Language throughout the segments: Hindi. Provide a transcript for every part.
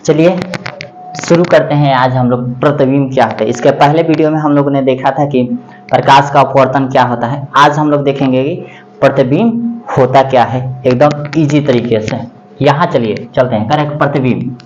चलिए शुरू करते हैं। आज हम लोग प्रतिबिंब क्या होता है। इसके पहले वीडियो में हम लोगों ने देखा था कि प्रकाश का अपवर्तन क्या होता है। आज हम लोग देखेंगे कि प्रतिबिंब होता क्या है, एकदम इजी तरीके से। यहाँ चलिए चलते हैं। करेक्ट। प्रतिबिंब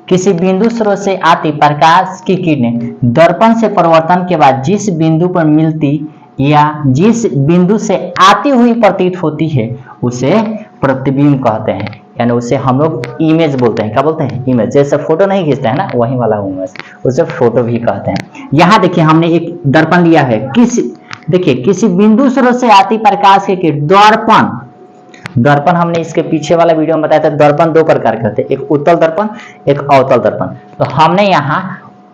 किसी बिंदु स्रोत से आती प्रकाश की किरणें दर्पण से परावर्तन के बाद जिस बिंदु पर मिलती या जिस बिंदु से आती हुई प्रतीत होती है उसे प्रतिबिंब कहते हैं। यानी उसे हम लोग इमेज बोलते हैं। क्या बोलते हैं? इमेज। जैसे फोटो नहीं खींचते हैं ना, वही वाला इमेज, उसे फोटो भी कहते हैं। यहाँ देखिए हमने एक दर्पण लिया है। देखिए किसी बिंदु स्रोत से आती प्रकाश के दर्पण हमने इसके पीछे वाला वीडियो में बताया था। दर्पण दो प्रकार के होते हैं, एक उत्तल दर्पण, एक अवतल दर्पण। तो हमने यहाँ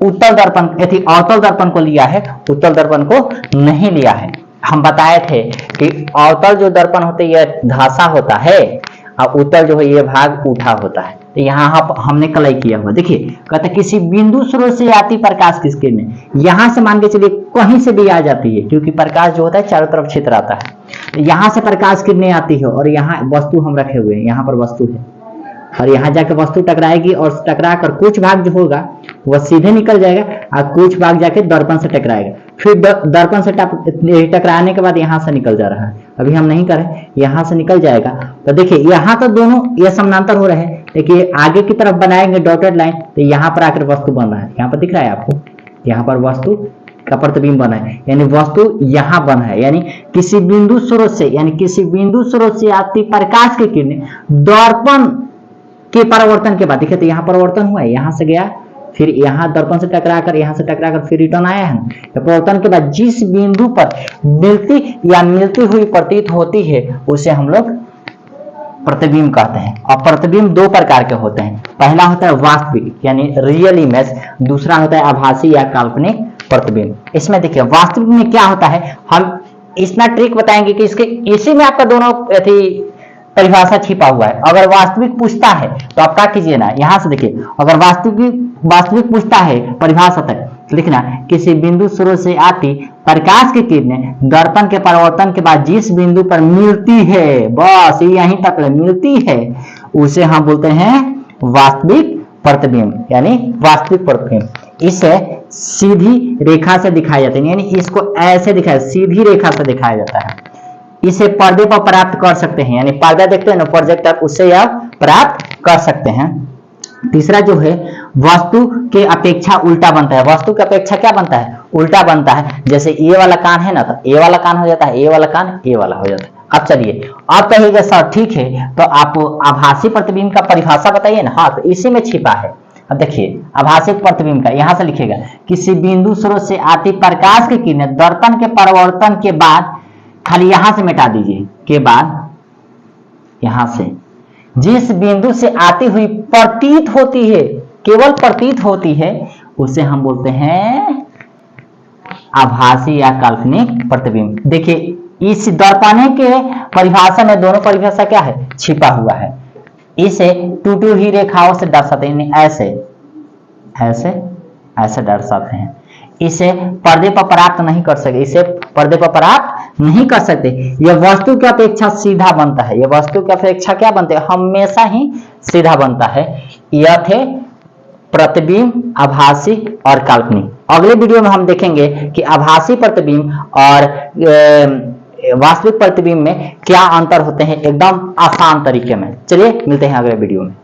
उत्तल दर्पण अवतल दर्पण को लिया है, उत्तल दर्पण को नहीं लिया है। हम बताए थे कि अवतल जो दर्पण होते हैं यह धासा होता है और उत्तल जो है ये भाग उठा होता है। तो यहाँ हमने कलई किया हुआ। देखिए कहते किसी बिंदु स्रोत से आती प्रकाश की किरणें, यहाँ से मान के चलिए कहीं से भी आ जाती है, क्योंकि प्रकाश जो होता है चारों तरफ छितर आता है। तो यहाँ से प्रकाश किरणें आती है और यहाँ वस्तु हम रखे हुए हैं, यहाँ पर वस्तु है और यहाँ जाकर वस्तु टकराएगी और टकरा कर कुछ भाग जो होगा वह सीधे निकल जाएगा और कुछ भाग जाके दर्पण से टकराएगा। फिर दर्पण से टकराने के बाद यहाँ से निकल जा रहा है। अभी हम नहीं कर रहे, यहाँ से निकल जाएगा। तो देखिए यहाँ तो दोनों ये समानांतर हो रहे हैं। देखिए आगे की तरफ बनाएंगे डॉटेड लाइन, तो यहाँ पर आकर वस्तु बन रहा है। यहाँ पर दिख रहा है आपको, यहाँ पर वस्तु का प्रतिबिंब बना है, यानी वस्तु यहाँ बना है। यानी किसी बिंदु स्रोत से, यानी किसी बिंदु स्रोत से आती प्रकाश की किरणें दर्पण के परावर्तन के बाद, देखिए तो यहाँ परिवर्तन हुआ है, यहाँ से गया फिर यहाँ दर्पण से टकराकर यहाँ से टकराकर फिर रिटर्न आया है। परिवर्तन के बाद जिस बिंदु पर मिलती हुई प्रतीत होती है उसे हम लोग प्रतिबिंब कहते हैं। और प्रतिबिंब दो प्रकार के होते हैं। पहला होता है वास्तविक यानी रियल इमेज, दूसरा होता है आभासी या काल्पनिक प्रतिबिंब। इसमें देखिए वास्तविक में क्या होता है, हम इतना ट्रिक बताएंगे कि इसी में आपका दोनों परिभाषा छिपा हुआ है। अगर वास्तविक पूछता है तो आप क्या कीजिए ना, यहां से देखिए, अगर वास्तविक पूछता है परिभाषा तक लिखना, किसी बिंदु स्रोत से आती प्रकाश की किरणें दर्पण के परावर्तन के बाद जिस बिंदु पर मिलती है, बस यहीं तक मिलती है, उसे हम बोलते हैं वास्तविक प्रतिबिंब यानी वास्तविक प्रतिबिंब। इसे सीधी रेखा से दिखाया जाता है, यानी इसको ऐसे दिखाया, सीधी रेखा से दिखाया जाता है। इसे पर्दे पर प्राप्त कर सकते हैं, यानी पर्दा देखते हैं ना प्रोजेक्टर, उससे आप प्राप्त कर सकते हैं। तीसरा जो है वस्तु के अपेक्षा उल्टा बनता है। वस्तु के अपेक्षा क्या बनता है? उल्टा बनता है। जैसे ये वाला कान है ना, तो ये वाला कान हो जाता है, ये वाला कान ये वाला हो जाता है। अब चलिए आप कहिएगा सर ठीक है, तो आप आभासी प्रतिबिंब का परिभाषा बताइए ना। हाँ, तो इसी में छिपा है। अब देखिए आभासी प्रतिबिंब का यहां से लिखेगा, किसी बिंदु स्रोत से आती प्रकाश की किरणें दर्पण के परावर्तन के बाद, खाली यहां से मिटा दीजिए, के बाद यहां से जिस बिंदु से आती हुई प्रतीत होती है, केवल प्रतीत होती है, उसे हम बोलते हैं आभासी या काल्पनिक प्रतिबिंब। देखिए इस दर्पण के परिभाषा में दोनों परिभाषा क्या है? छिपा हुआ है। इसे टूटी हुई रेखाओं से दर्शाते हैं, ऐसे ऐसे ऐसे दर्शाते हैं। इसे पर्दे पर प्राप्त नहीं कर सकते, इसे पर्दे पर प्राप्त नहीं कर सकते। यह वस्तु की अपेक्षा सीधा बनता है। यह वस्तु की अपेक्षा क्या बनते हैं? हमेशा ही सीधा बनता है। यह थे प्रतिबिंब, आभासी और काल्पनिक। अगले वीडियो में हम देखेंगे कि आभासी प्रतिबिंब और वास्तविक प्रतिबिंब में क्या अंतर होते हैं, एकदम आसान तरीके में। चलिए मिलते हैं अगले वीडियो में।